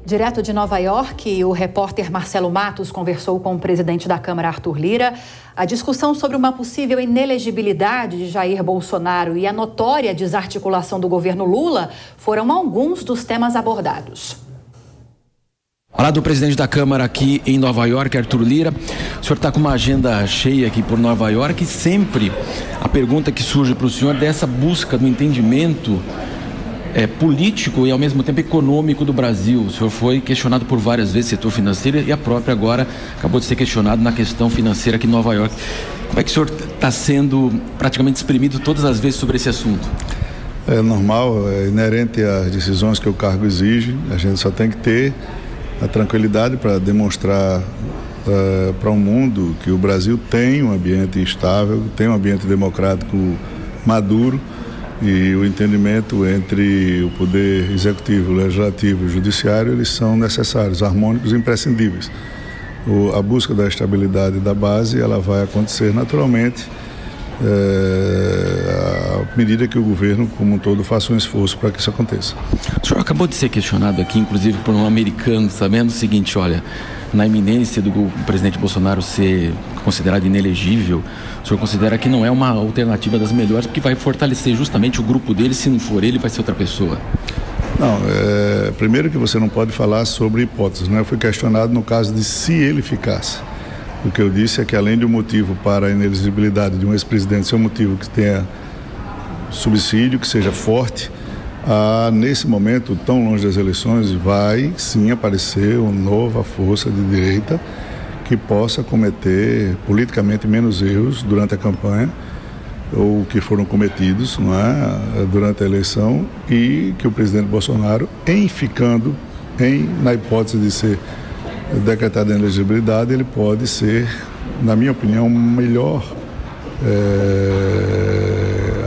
Direto de Nova York, o repórter Marcelo Matos conversou com o presidente da Câmara, Arthur Lira. A discussão sobre uma possível inelegibilidade de Jair Bolsonaro e a notória desarticulação do governo Lula foram alguns dos temas abordados. Falar do presidente da Câmara aqui em Nova York, Arthur Lira. O senhor está com uma agenda cheia aqui por Nova York e sempre a pergunta que surge para o senhor dessa busca do entendimento político e ao mesmo tempo econômico do Brasil. O senhor foi questionado por várias vezes setor financeiro e a própria agora acabou de ser questionado na questão financeira aqui em Nova York. Como é que o senhor está sendo praticamente exprimido todas as vezes sobre esse assunto? É normal, é inerente às decisões que o cargo exige. A gente só tem que ter a tranquilidade para demonstrar para o mundo que o Brasil tem um ambiente estável, tem um ambiente democrático maduro, e o entendimento entre o poder executivo, legislativo e judiciário, eles são necessários, harmônicos e imprescindíveis. A busca da estabilidade da base, ela vai acontecer naturalmente à medida que o governo como um todo faça um esforço para que isso aconteça. O senhor acabou de ser questionado aqui, inclusive por um americano, sabendo o seguinte, olha, na iminência do presidente Bolsonaro ser considerado inelegível, o senhor considera que não é uma alternativa das melhores, porque vai fortalecer justamente o grupo dele, se não for ele, vai ser outra pessoa? Não, primeiro que você não pode falar sobre hipóteses, né? Eu fui questionado no caso de se ele ficasse. O que eu disse é que além de um motivo para a inelegibilidade de um ex-presidente ser um motivo que tenha subsídio, que seja forte, nesse momento, tão longe das eleições, vai sim aparecer uma nova força de direita que possa cometer politicamente menos erros durante a campanha ou que foram cometidos, não é, durante a eleição, e que o presidente Bolsonaro, na hipótese de ser decretada a inelegibilidade, ele pode ser, na minha opinião, um melhor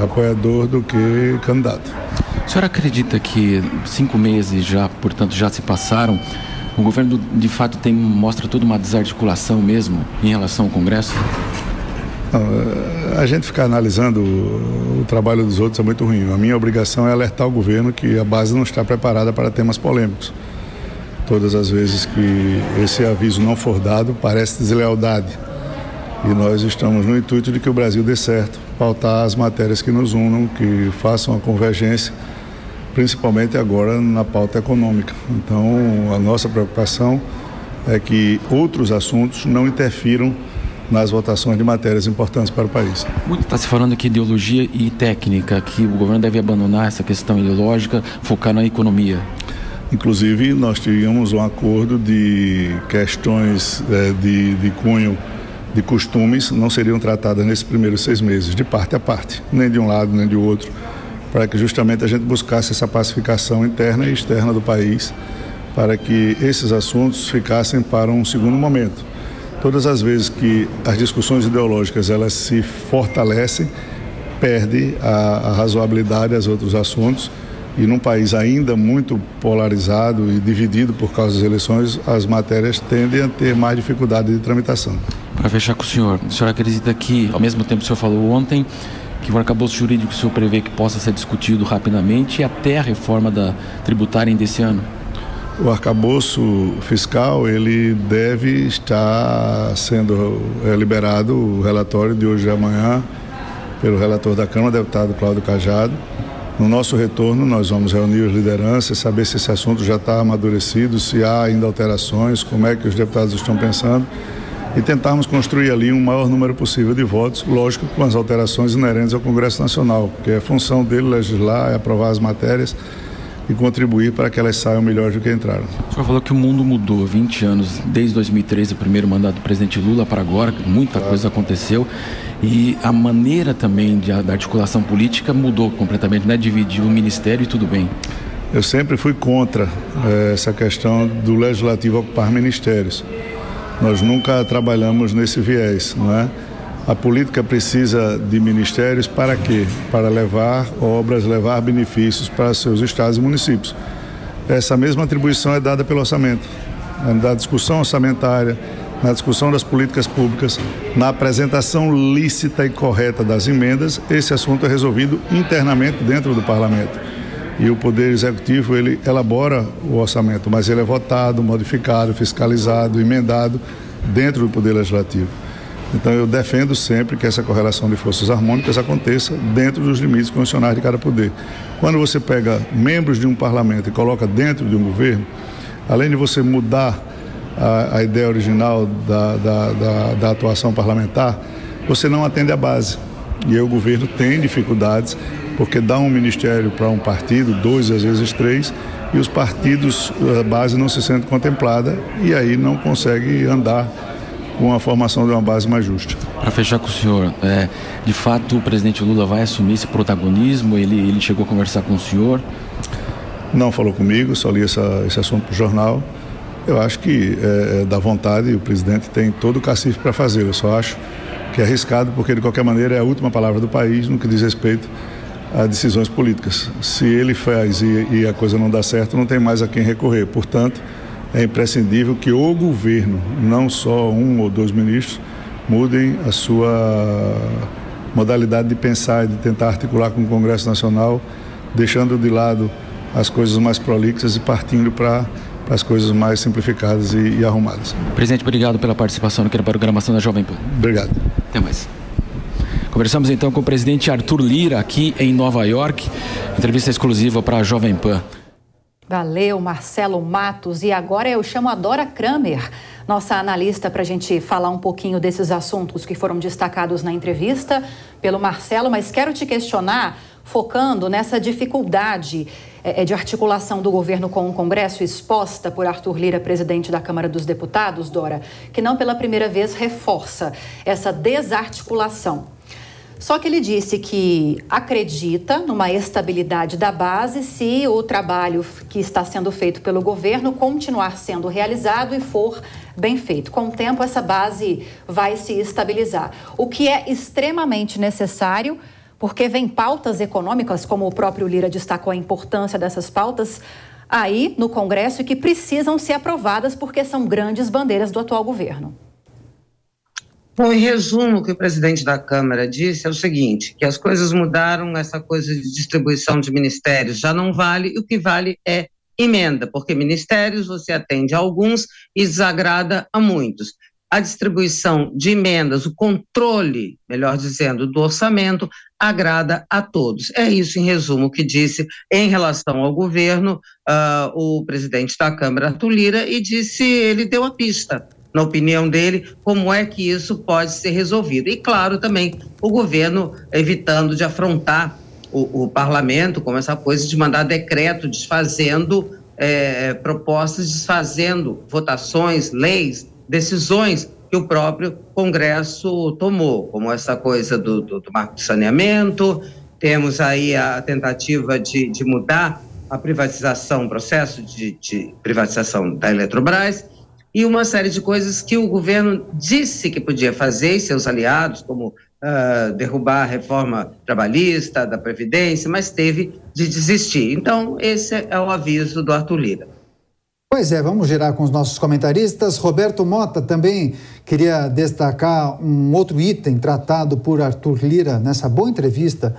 apoiador do que candidato. O senhor acredita que 5 meses já, portanto, já se passaram, o governo de fato mostra toda uma desarticulação mesmo em relação ao Congresso? Não, a gente ficar analisando o trabalho dos outros é muito ruim. A minha obrigação é alertar o governo que a base não está preparada para temas polêmicos. Todas as vezes que esse aviso não for dado, parece deslealdade. E nós estamos no intuito de que o Brasil dê certo, pautar as matérias que nos unam, que façam a convergência, principalmente agora na pauta econômica. Então, a nossa preocupação é que outros assuntos não interfiram nas votações de matérias importantes para o país. Muito está se falando aqui de ideologia e técnica, que o governo deve abandonar essa questão ideológica, focar na economia. Inclusive, nós tínhamos um acordo de questões de cunho de costumes não seriam tratadas nesses primeiros 6 meses, de parte a parte, nem de um lado nem de outro, para que justamente a gente buscasse essa pacificação interna e externa do país, para que esses assuntos ficassem para um segundo momento. Todas as vezes que as discussões ideológicas elas se fortalecem, perde a razoabilidade aos outros assuntos, e num país ainda muito polarizado e dividido por causa das eleições, as matérias tendem a ter mais dificuldade de tramitação. Para fechar com o senhor acredita que, ao mesmo tempo que o senhor falou ontem, que o arcabouço jurídico o senhor prevê que possa ser discutido rapidamente e até a reforma tributária desse ano? O arcabouço fiscal, ele deve estar sendo liberado, o relatório de hoje e amanhã, pelo relator da Câmara, deputado Cláudio Cajado. No nosso retorno, nós vamos reunir as lideranças, saber se esse assunto já está amadurecido, se há ainda alterações, como é que os deputados estão pensando, e tentarmos construir ali um maior número possível de votos, lógico, com as alterações inerentes ao Congresso Nacional, porque a função dele legislar, é aprovar as matérias e contribuir para que elas saiam melhores do que entraram. O senhor falou que o mundo mudou 20 anos, desde 2013, o primeiro mandato do presidente Lula para agora, muita coisa aconteceu, e a maneira também da articulação política mudou completamente, né? Dividiu o ministério e tudo bem. Eu sempre fui contra essa questão do legislativo ocupar ministérios. Nós nunca trabalhamos nesse viés, não é? A política precisa de ministérios para quê? Para levar obras, levar benefícios para seus estados e municípios. Essa mesma atribuição é dada pelo orçamento, na discussão orçamentária, na discussão das políticas públicas, na apresentação lícita e correta das emendas. Esse assunto é resolvido internamente dentro do parlamento. E o Poder Executivo, ele elabora o orçamento, mas ele é votado, modificado, fiscalizado, emendado dentro do Poder Legislativo. Então eu defendo sempre que essa correlação de forças harmônicas aconteça dentro dos limites constitucionais de cada poder. Quando você pega membros de um parlamento e coloca dentro de um governo, além de você mudar a ideia original da atuação parlamentar, você não atende à base. E aí o governo tem dificuldades, porque dá um ministério para um partido, 2, às vezes 3, e os partidos, a base não se sente contemplada e aí não consegue andar com a formação de uma base mais justa. Para fechar com o senhor, de fato o presidente Lula vai assumir esse protagonismo? Ele chegou a conversar com o senhor? Não falou comigo, só li esse assunto para o jornal. Eu acho que da vontade o presidente tem todo o cacife para fazê-lo. Eu só acho que é arriscado porque de qualquer maneira é a última palavra do país no que diz respeito a decisões políticas. Se ele faz e a coisa não dá certo, não tem mais a quem recorrer. Portanto, é imprescindível que o governo, não só 1 ou 2 ministros, mudem a sua modalidade de pensar e de tentar articular com o Congresso Nacional, deixando de lado as coisas mais prolixas e partindo para as coisas mais simplificadas e arrumadas. Presidente, obrigado pela participação na programação da Jovem Pan. Obrigado. Até mais. Conversamos então com o presidente Arthur Lira aqui em Nova York. Entrevista exclusiva para a Jovem Pan. Valeu, Marcelo Matos. E agora eu chamo a Dora Kramer, nossa analista, para a gente falar um pouquinho desses assuntos que foram destacados na entrevista pelo Marcelo. Mas quero te questionar, focando nessa dificuldade de articulação do governo com o Congresso exposta por Arthur Lira, presidente da Câmara dos Deputados, Dora, que não pela primeira vez reforça essa desarticulação. Só que ele disse que acredita numa estabilidade da base se o trabalho que está sendo feito pelo governo continuar sendo realizado e for bem feito. Com o tempo, essa base vai se estabilizar, o que é extremamente necessário, porque vem pautas econômicas, como o próprio Lira destacou a importância dessas pautas aí no Congresso e que precisam ser aprovadas porque são grandes bandeiras do atual governo. Bom, em resumo, o que o presidente da Câmara disse é o seguinte, que as coisas mudaram, essa coisa de distribuição de ministérios já não vale, e o que vale é emenda, porque ministérios você atende a alguns e desagrada a muitos. A distribuição de emendas, o controle, melhor dizendo, do orçamento, agrada a todos. É isso, em resumo, que disse em relação ao governo o presidente da Câmara, Arthur Lira, e disse, ele deu a pista, na opinião dele, como é que isso pode ser resolvido. E, claro, também o governo evitando de afrontar o parlamento com essa coisa de mandar decreto desfazendo propostas, desfazendo votações, leis, decisões que o próprio Congresso tomou, como essa coisa do marco de saneamento. Temos aí a tentativa de mudar a privatização, o processo de privatização da Eletrobras, e uma série de coisas que o governo disse que podia fazer, e seus aliados, como derrubar a reforma trabalhista, da Previdência, mas teve de desistir. Então, esse é o aviso do Arthur Lira. Pois é, vamos girar com os nossos comentaristas. Roberto Mota também queria destacar um outro item tratado por Arthur Lira nessa boa entrevista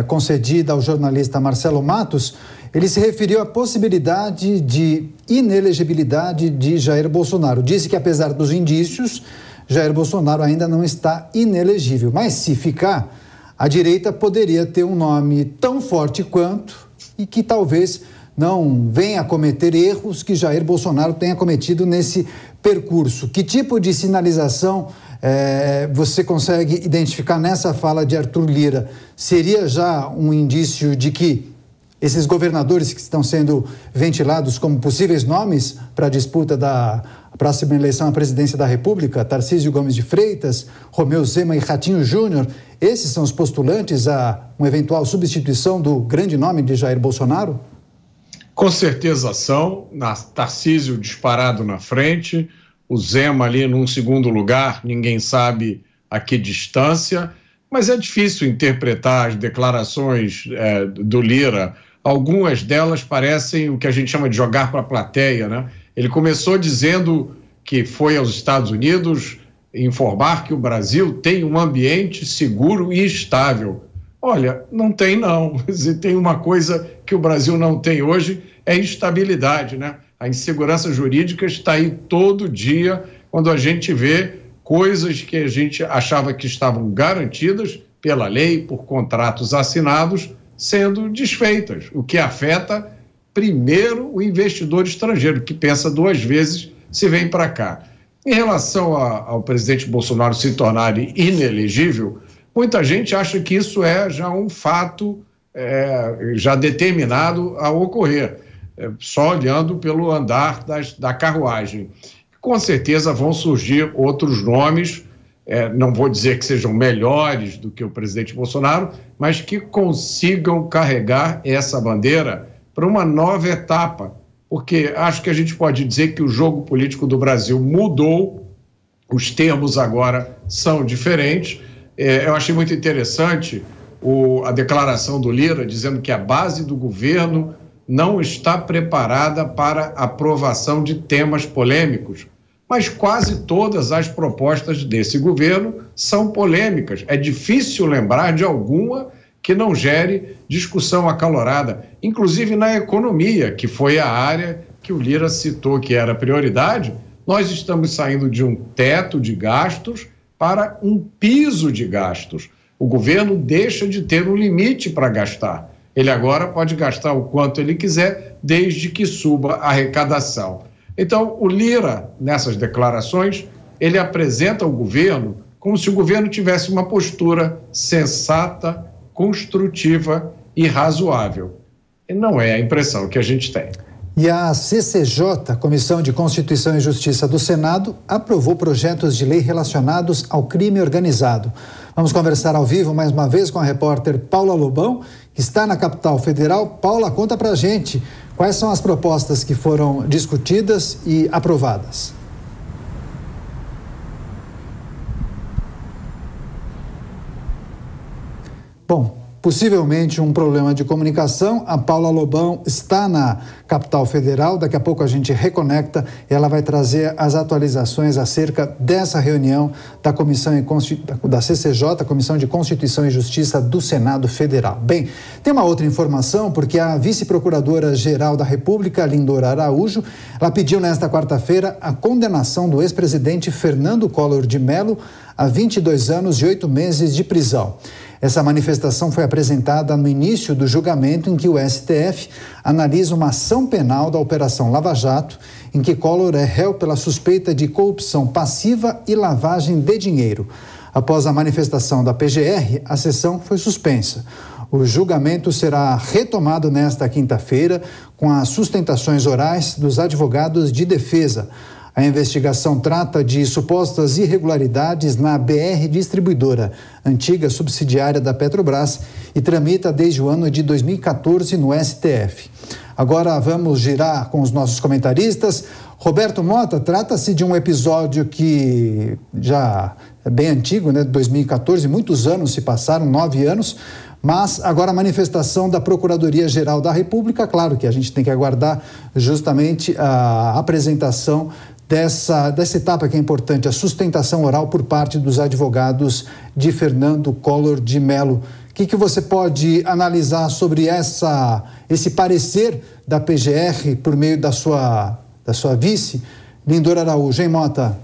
concedida ao jornalista Marcelo Matos. Ele se referiu à possibilidade de inelegibilidade de Jair Bolsonaro. Disse que, apesar dos indícios, Jair Bolsonaro ainda não está inelegível. Mas, se ficar, a direita poderia ter um nome tão forte quanto e que talvez não venha a cometer erros que Jair Bolsonaro tenha cometido nesse percurso. Que tipo de sinalização você consegue identificar nessa fala de Arthur Lira? Seria já um indício de que esses governadores que estão sendo ventilados como possíveis nomes para a disputa da próxima eleição à presidência da República, Tarcísio Gomes de Freitas, Romeu Zema e Ratinho Júnior, esses são os postulantes a uma eventual substituição do grande nome de Jair Bolsonaro? Com certeza são. Tarcísio disparado na frente, o Zema ali num segundo lugar, ninguém sabe a que distância, mas é difícil interpretar as declarações do Lira. Algumas delas parecem o que a gente chama de jogar para a plateia, né? Ele começou dizendo que foi aos Estados Unidos informar que o Brasil tem um ambiente seguro e estável. Olha, não tem não. Se tem uma coisa que o Brasil não tem hoje, é instabilidade, né? A insegurança jurídica está aí todo dia, quando a gente vê coisas que a gente achava que estavam garantidas pela lei, por contratos assinados, sendo desfeitas, o que afeta, primeiro, o investidor estrangeiro, que pensa duas vezes se vem para cá. Em relação ao presidente Bolsonaro se tornar inelegível, muita gente acha que isso é já um fato já determinado a ocorrer, só olhando pelo andar da carruagem. Com certeza vão surgir outros nomes, não vou dizer que sejam melhores do que o presidente Bolsonaro, mas que consigam carregar essa bandeira para uma nova etapa, porque acho que a gente pode dizer que o jogo político do Brasil mudou, os termos agora são diferentes. Eu achei muito interessante a declaração do Lira, dizendo que a base do governo não está preparada para aprovação de temas polêmicos, mas quase todas as propostas desse governo são polêmicas. É difícil lembrar de alguma que não gere discussão acalorada, inclusive na economia, que foi a área que o Lira citou que era prioridade. Nós estamos saindo de um teto de gastos para um piso de gastos. O governo deixa de ter um limite para gastar. Ele agora pode gastar o quanto ele quiser, desde que suba a arrecadação. Então, o Lira, nessas declarações, ele apresenta o governo como se o governo tivesse uma postura sensata, construtiva e razoável. E não é a impressão que a gente tem. E a CCJ, Comissão de Constituição e Justiça do Senado, aprovou projetos de lei relacionados ao crime organizado. Vamos conversar ao vivo mais uma vez com a repórter Paula Lobão, que está na capital federal. Paula, conta pra gente quais são as propostas que foram discutidas e aprovadas. Bom, possivelmente um problema de comunicação. A Paula Lobão está na capital federal. Daqui a pouco a gente reconecta e ela vai trazer as atualizações acerca dessa reunião da da CCJ, Comissão de Constituição e Justiça do Senado Federal. Bem, tem uma outra informação, porque a vice-procuradora-geral da República, Lindora Araújo, ela pediu nesta quarta-feira a condenação do ex-presidente Fernando Collor de Mello a 22 anos e 8 meses de prisão. Essa manifestação foi apresentada no início do julgamento em que o STF analisa uma ação penal da Operação Lava Jato, em que Collor é réu pela suspeita de corrupção passiva e lavagem de dinheiro. Após a manifestação da PGR, a sessão foi suspensa. O julgamento será retomado nesta quinta-feira com as sustentações orais dos advogados de defesa. A investigação trata de supostas irregularidades na BR Distribuidora, antiga subsidiária da Petrobras, e tramita desde o ano de 2014 no STF. Agora vamos girar com os nossos comentaristas. Roberto Mota, trata-se de um episódio que já é bem antigo, né? 2014, muitos anos se passaram, 9 anos, mas agora a manifestação da Procuradoria-Geral da República, claro que a gente tem que aguardar justamente a apresentação dessa etapa que é importante, a sustentação oral por parte dos advogados de Fernando Collor de Mello. O que você pode analisar sobre esse parecer da PGR por meio da sua vice, Lindora Araújo, hein, Mota?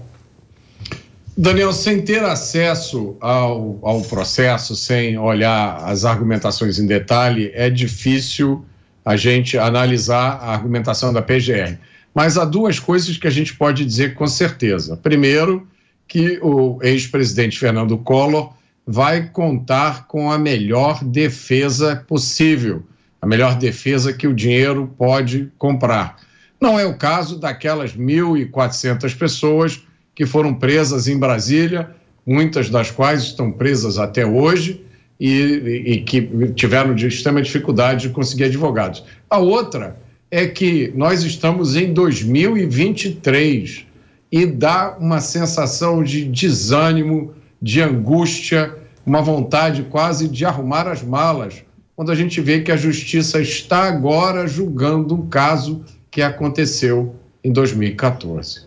Daniel, sem ter acesso ao processo, sem olhar as argumentações em detalhe, é difícil a gente analisar a argumentação da PGR. Mas há duas coisas que a gente pode dizer com certeza. Primeiro, que o ex-presidente Fernando Collor vai contar com a melhor defesa possível, a melhor defesa que o dinheiro pode comprar. Não é o caso daquelas 1.400 pessoas que foram presas em Brasília, muitas das quais estão presas até hoje e que tiveram de extrema dificuldade de conseguir advogados. A outra é que nós estamos em 2023 e dá uma sensação de desânimo, de angústia, uma vontade quase de arrumar as malas, quando a gente vê que a justiça está agora julgando um caso que aconteceu em 2014.